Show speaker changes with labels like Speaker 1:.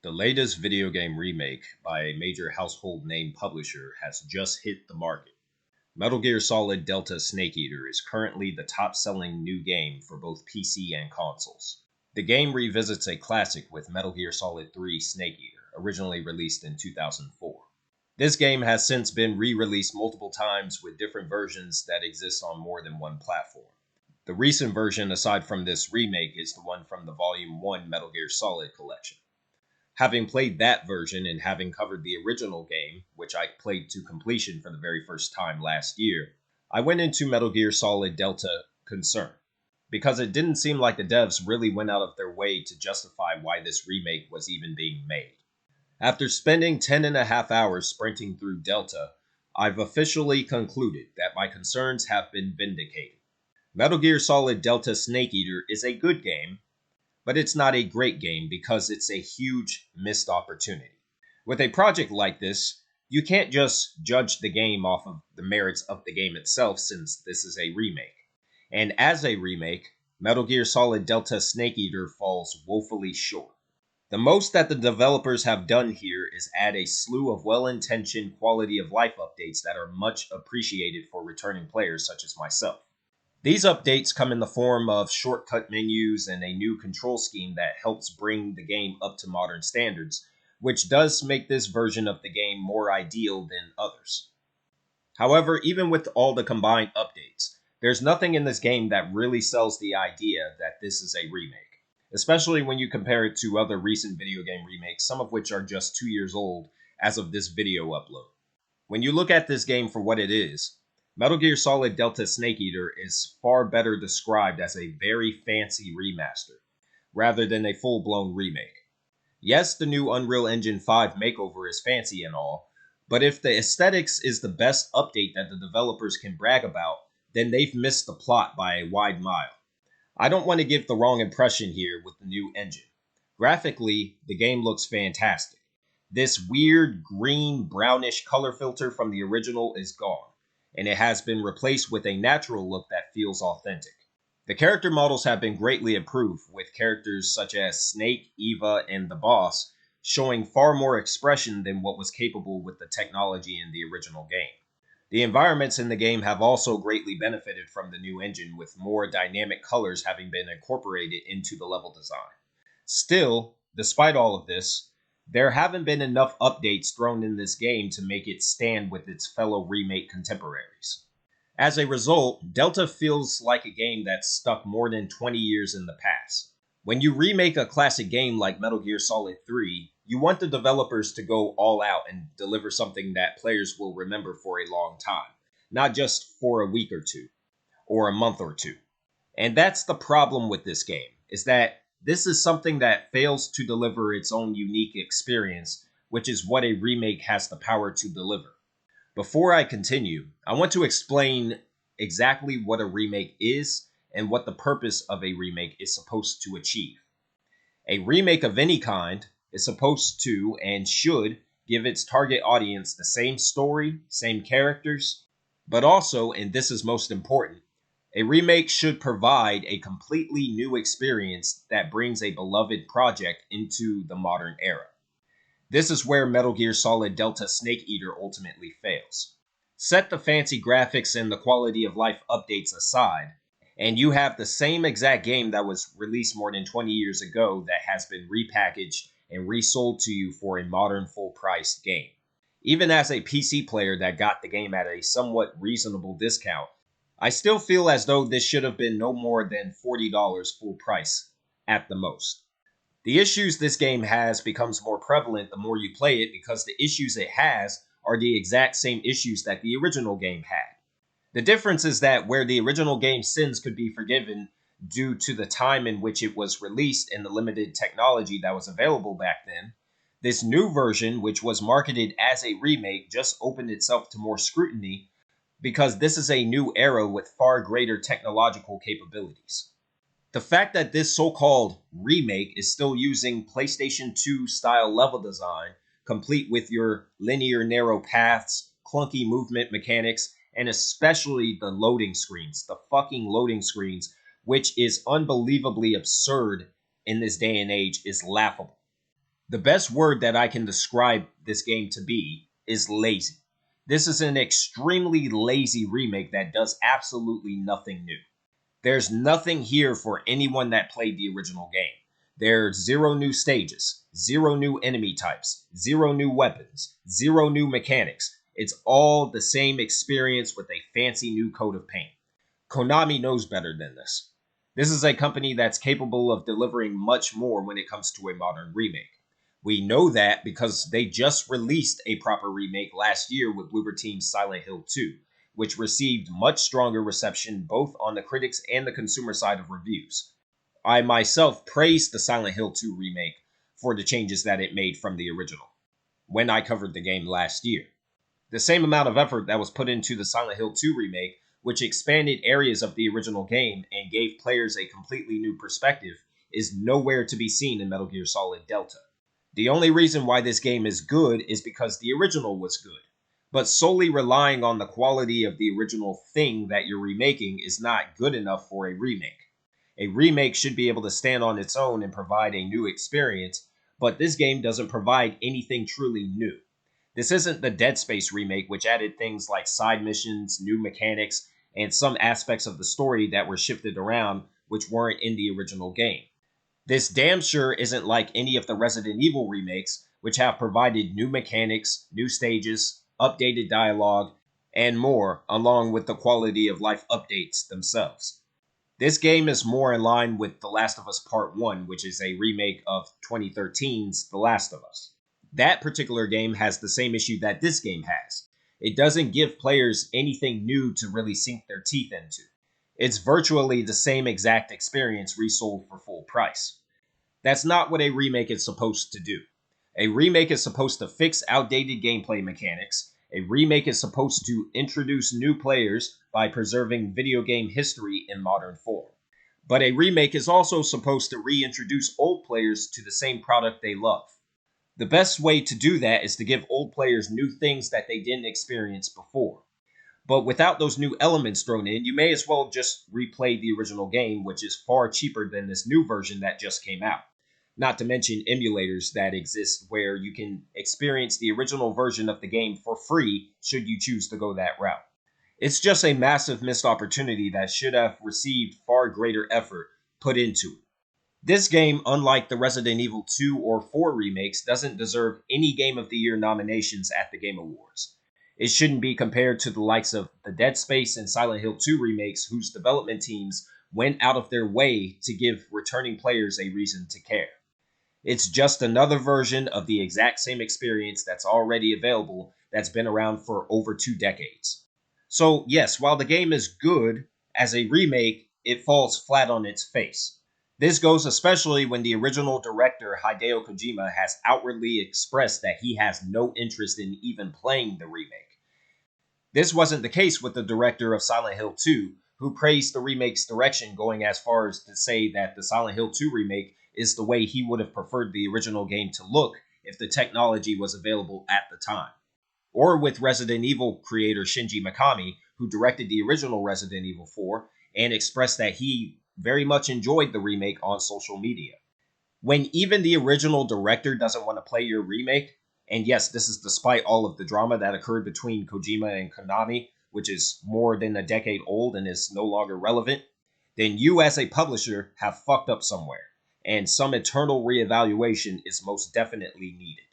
Speaker 1: The latest video game remake by a major household name publisher has just hit the market. Metal Gear Solid Delta Snake Eater is currently the top-selling new game for both PC and consoles. The game revisits a classic with Metal Gear Solid 3 Snake Eater, originally released in 2004. This game has since been re-released multiple times with different versions that exist on more than one platform. The recent version, aside from this remake, is the one from the Volume 1 Metal Gear Solid collection. Having played that version and having covered the original game, which I played to completion for the very first time last year, I went into Metal Gear Solid Delta concerned, because it didn't seem like the devs really went out of their way to justify why this remake was even being made. After spending 10.5 hours sprinting through Delta, I've officially concluded that my concerns have been vindicated. Metal Gear Solid Delta Snake Eater is a good game, but it's not a great game because it's a huge missed opportunity. With a project like this, you can't just judge the game off of the merits of the game itself since this is a remake. And as a remake, Metal Gear Solid Delta Snake Eater falls woefully short. The most that the developers have done here is add a slew of well-intentioned quality of life updates that are much appreciated for returning players such as myself. These updates come in the form of shortcut menus and a new control scheme that helps bring the game up to modern standards, which does make this version of the game more ideal than others. However, even with all the combined updates, there's nothing in this game that really sells the idea that this is a remake, especially when you compare it to other recent video game remakes, some of which are just 2 years old as of this video upload. When you look at this game for what it is, Metal Gear Solid Delta Snake Eater is far better described as a very fancy remaster, rather than a full-blown remake. Yes, the new Unreal Engine 5 makeover is fancy and all, but if the aesthetics is the best update that the developers can brag about, then they've missed the plot by a wide mile. I don't want to give the wrong impression here with the new engine. Graphically, the game looks fantastic. This weird green-brownish color filter from the original is gone, and it has been replaced with a natural look that feels authentic. The character models have been greatly improved, with characters such as Snake, Eva, and the boss showing far more expression than what was capable with the technology in the original game. The environments in the game have also greatly benefited from the new engine, with more dynamic colors having been incorporated into the level design. Still, despite all of this, there haven't been enough updates thrown in this game to make it stand with its fellow remake contemporaries. As a result, Delta feels like a game that's stuck more than 20 years in the past. When you remake a classic game like Metal Gear Solid 3, you want the developers to go all out and deliver something that players will remember for a long time, not just for a week or two, or a month or two. And that's the problem with this game, is that this is something that fails to deliver its own unique experience, which is what a remake has the power to deliver. Before I continue, I want to explain exactly what a remake is and what the purpose of a remake is supposed to achieve. A remake of any kind is supposed to and should give its target audience the same story, same characters, but also, and this is most important, a remake should provide a completely new experience that brings a beloved project into the modern era. This is where Metal Gear Solid Delta Snake Eater ultimately fails. Set the fancy graphics and the quality of life updates aside, and you have the same exact game that was released more than 20 years ago that has been repackaged and resold to you for a modern full-priced game. Even as a PC player that got the game at a somewhat reasonable discount, I still feel as though this should have been no more than $40 full price at the most. The issues this game has becomes more prevalent the more you play it because the issues it has are the exact same issues that the original game had. The difference is that where the original game's sins could be forgiven due to the time in which it was released and the limited technology that was available back then, this new version, which was marketed as a remake, just opened itself to more scrutiny because this is a new era with far greater technological capabilities. The fact that this so-called remake is still using PlayStation 2 style level design, complete with your linear narrow paths, clunky movement mechanics, and especially the loading screens, the fucking loading screens, which is unbelievably absurd in this day and age, is laughable. The best word that I can describe this game to be is lazy. This is an extremely lazy remake that does absolutely nothing new. There's nothing here for anyone that played the original game. There's zero new stages, zero new enemy types, zero new weapons, zero new mechanics. It's all the same experience with a fancy new coat of paint. Konami knows better than this. This is a company that's capable of delivering much more when it comes to a modern remake. We know that because they just released a proper remake last year with Bloober Team's Silent Hill 2, which received much stronger reception both on the critics and the consumer side of reviews. I myself praised the Silent Hill 2 remake for the changes that it made from the original when I covered the game last year. The same amount of effort that was put into the Silent Hill 2 remake, which expanded areas of the original game and gave players a completely new perspective, is nowhere to be seen in Metal Gear Solid Delta. The only reason why this game is good is because the original was good. But solely relying on the quality of the original thing that you're remaking is not good enough for a remake. A remake should be able to stand on its own and provide a new experience, but this game doesn't provide anything truly new. This isn't the Dead Space remake, which added things like side missions, new mechanics, and some aspects of the story that were shifted around which weren't in the original game. This damn sure isn't like any of the Resident Evil remakes, which have provided new mechanics, new stages, updated dialogue, and more, along with the quality of life updates themselves. This game is more in line with The Last of Us Part 1, which is a remake of 2013's The Last of Us. That particular game has the same issue that this game has. It doesn't give players anything new to really sink their teeth into. It's virtually the same exact experience resold for full price. That's not what a remake is supposed to do. A remake is supposed to fix outdated gameplay mechanics. A remake is supposed to introduce new players by preserving video game history in modern form. But a remake is also supposed to reintroduce old players to the same product they love. The best way to do that is to give old players new things that they didn't experience before. But without those new elements thrown in, you may as well just replay the original game, which is far cheaper than this new version that just came out. Not to mention emulators that exist where you can experience the original version of the game for free should you choose to go that route. It's just a massive missed opportunity that should have received far greater effort put into it. This game, unlike the Resident Evil 2 or 4 remakes, doesn't deserve any Game of the Year nominations at the Game Awards. It shouldn't be compared to the likes of the Dead Space and Silent Hill 2 remakes, whose development teams went out of their way to give returning players a reason to care. It's just another version of the exact same experience that's already available that's been around for over 2 decades. So yes, while the game is good, as a remake, it falls flat on its face. This goes especially when the original director Hideo Kojima has outwardly expressed that he has no interest in even playing the remake. This wasn't the case with the director of Silent Hill 2, who praised the remake's direction, going as far as to say that the Silent Hill 2 remake is the way he would have preferred the original game to look if the technology was available at the time. Or with Resident Evil creator Shinji Mikami, who directed the original Resident Evil 4 and expressed that he very much enjoyed the remake on social media. When even the original director doesn't want to play your remake, and yes, this is despite all of the drama that occurred between Kojima and Konami, which is more than a decade old and is no longer relevant, then you as a publisher have fucked up somewhere, and some internal reevaluation is most definitely needed.